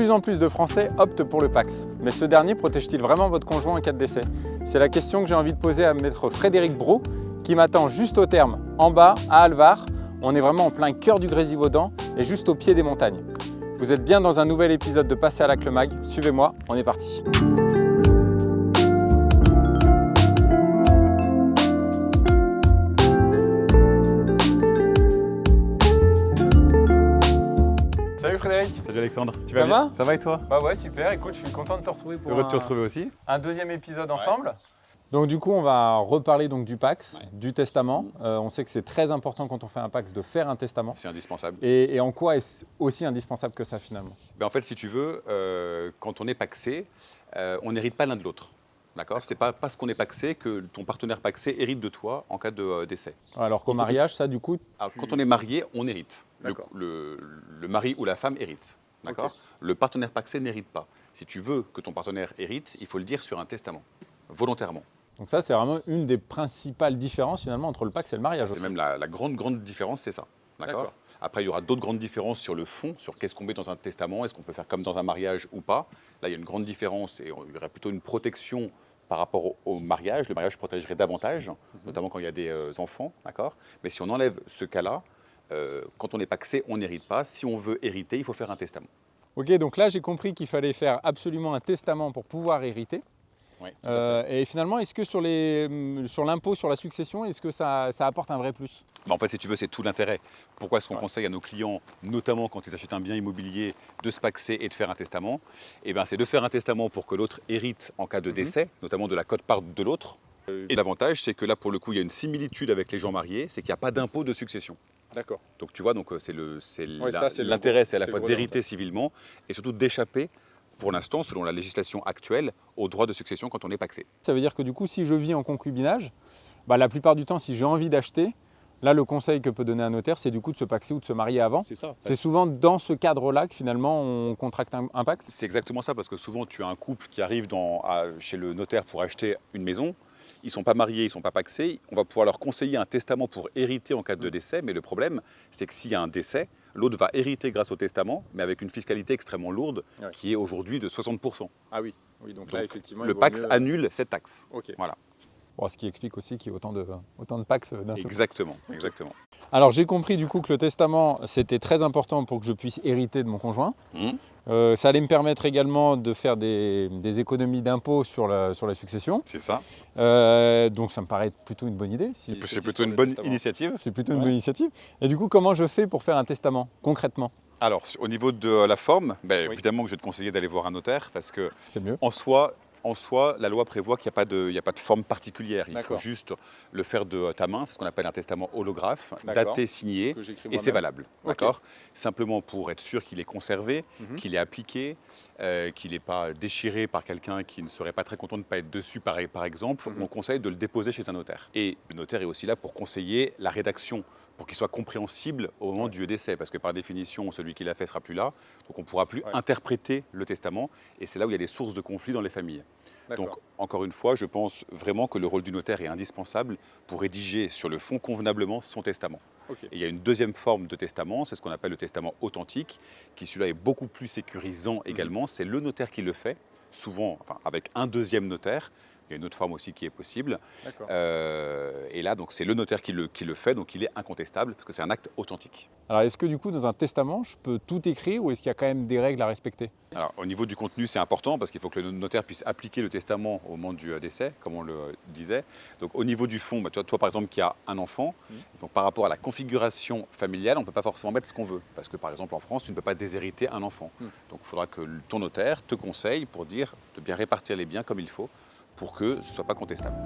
plus en plus de Français optent pour le PACS. Mais ce dernier protège-t-il vraiment votre conjoint en cas de décès? C'est la question que j'ai envie de poser à maître Frédéric Brault, qui m'attend juste au terme, en bas, à Alvar. On est vraiment en plein cœur du Grésivaudan et juste au pied des montagnes. Vous êtes bien dans un nouvel épisode de Passer à l'acte le mag. Suivez-moi, on est parti. Salut Frédéric. Salut Alexandre, tu Ça vas bien? va? Ça va et toi? Bah ouais, super. Écoute, je suis content de te retrouver pour Heureux de te retrouver aussi. un deuxième épisode ensemble. Donc du coup, on va reparler donc du PACS, du testament. On sait que c'est très important quand on fait un PACS de faire un testament. C'est indispensable. Et en quoi est-ce aussi indispensable que ça finalement? En fait, si tu veux, quand on est pacsé, on n'hérite pas l'un de l'autre. D'accord. C'est pas parce qu'on est pacsé que ton partenaire pacsé hérite de toi en cas de décès. Alors qu'au mariage, ça du coup... Alors, quand on est marié, on hérite. D'accord. Le mari ou la femme hérite. D'accord. Ok. Le partenaire pacsé n'hérite pas. Si tu veux que ton partenaire hérite, il faut le dire sur un testament, volontairement. Donc ça, c'est vraiment une des principales différences finalement entre le PACS et le mariage. C'est aussi. même la grande différence, c'est ça. D'accord. Après, il y aura d'autres grandes différences sur le fond, sur qu'est-ce qu'on met dans un testament, est-ce qu'on peut faire comme dans un mariage ou pas. Là, il y a une grande différence et il y aurait plutôt une protection par rapport au mariage. Le mariage protégerait davantage, notamment quand il y a des enfants. D'accord. Mais si on enlève ce cas-là, quand on est pacsé, on n'hérite pas. Si on veut hériter, il faut faire un testament. Ok, donc là, j'ai compris qu'il fallait faire absolument un testament pour pouvoir hériter. Oui, tout à fait. Et finalement, est-ce que sur l'impôt sur la succession, est-ce que ça apporte un vrai plus? En fait, si tu veux, c'est tout l'intérêt. Pourquoi est-ce qu'on conseille à nos clients, notamment quand ils achètent un bien immobilier, de se paxer et de faire un testament? C'est de faire un testament pour que l'autre hérite en cas de décès, notamment de la quote-part de l'autre. Et l'avantage, c'est que là, pour le coup, il y a une similitude avec les gens mariés, c'est qu'il n'y a pas d'impôt de succession. D'accord. Donc tu vois, l'intérêt, c'est à la fois d'hériter civilement et surtout d'échapper, pour l'instant, selon la législation actuelle, au droit de succession quand on est pacsé. Ça veut dire que du coup, si je vis en concubinage, la plupart du temps, si j'ai envie d'acheter, là, le conseil que peut donner un notaire, c'est du coup de se paxer ou de se marier avant. C'est ça. C'est souvent dans ce cadre-là que finalement, on contracte un PACS. C'est exactement ça, parce que souvent, tu as un couple qui arrive chez le notaire pour acheter une maison. Ils ne sont pas mariés, ils ne sont pas pacsés. On va pouvoir leur conseiller un testament pour hériter en cas de décès. Mais le problème, c'est que s'il y a un décès, l'autre va hériter grâce au testament, mais avec une fiscalité extrêmement lourde, qui est aujourd'hui de 60%. Ah oui, donc là, effectivement, le PACS annule cette taxe. Ok. Voilà. Bon, ce qui explique aussi qu'il y ait autant de PACS d'un seul coup. Exactement. Alors, j'ai compris du coup que le testament, c'était très important pour que je puisse hériter de mon conjoint. Ça allait me permettre également de faire des économies d'impôts sur la succession. C'est ça. Donc ça me paraît plutôt une bonne idée. C'est plutôt une bonne initiative. C'est plutôt une bonne initiative. Et du coup, comment je fais pour faire un testament, concrètement? Alors, au niveau de la forme, évidemment que je vais te conseiller d'aller voir un notaire parce que c'est mieux. En soi, la loi prévoit qu'il n'y a pas de forme particulière. Il faut juste le faire de ta main, c'est ce qu'on appelle un testament holographe, daté, signé, et c'est valable. D'accord. Simplement pour être sûr qu'il est conservé, qu'il est appliqué, qu'il n'est pas déchiré par quelqu'un qui ne serait pas très content de ne pas être dessus, par exemple, on conseille de le déposer chez un notaire. Et le notaire est aussi là pour conseiller la rédaction, pour qu'il soit compréhensible au moment du décès, parce que par définition, celui qui l'a fait ne sera plus là, donc on ne pourra plus interpréter le testament, et c'est là où il y a des sources de conflits dans les familles. Donc, encore une fois, je pense vraiment que le rôle du notaire est indispensable pour rédiger sur le fond convenablement son testament. Et il y a une deuxième forme de testament, c'est ce qu'on appelle le testament authentique, qui celui-là est beaucoup plus sécurisant également, c'est le notaire qui le fait, souvent avec un deuxième notaire. Il y a une autre forme aussi qui est possible. Et là, donc, c'est le notaire qui le fait, donc il est incontestable, parce que c'est un acte authentique. Alors, est-ce que du coup, dans un testament, je peux tout écrire ou est-ce qu'il y a quand même des règles à respecter? Alors, au niveau du contenu, c'est important, parce qu'il faut que le notaire puisse appliquer le testament au moment du décès, comme on le disait. Donc, au niveau du fond, toi par exemple, qui a un enfant, donc, par rapport à la configuration familiale, on ne peut pas forcément mettre ce qu'on veut. Parce que, par exemple, en France, tu ne peux pas déshériter un enfant. Donc, il faudra que ton notaire te conseille pour dire de bien répartir les biens comme il faut, pour que ce ne soit pas contestable.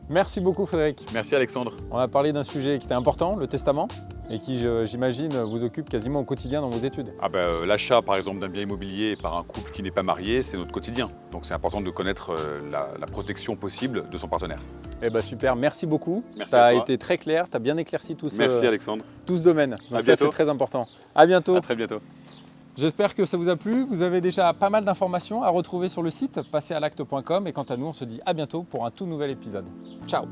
Merci beaucoup Frédéric. Merci Alexandre. On a parlé d'un sujet qui était important, le testament, et qui, j'imagine, vous occupe quasiment au quotidien dans vos études. L'achat, par exemple, d'un bien immobilier par un couple qui n'est pas marié, c'est notre quotidien. Donc c'est important de connaître la protection possible de son partenaire. Super, merci beaucoup. Merci à toi. Ça a été très clair, tu as bien éclairci tout Merci Alexandre. tout ce domaine. Donc ça, c'est très important. À bientôt. À très bientôt. J'espère que ça vous a plu. Vous avez déjà pas mal d'informations à retrouver sur le site passezaLacte.com et quant à nous, on se dit à bientôt pour un tout nouvel épisode. Ciao!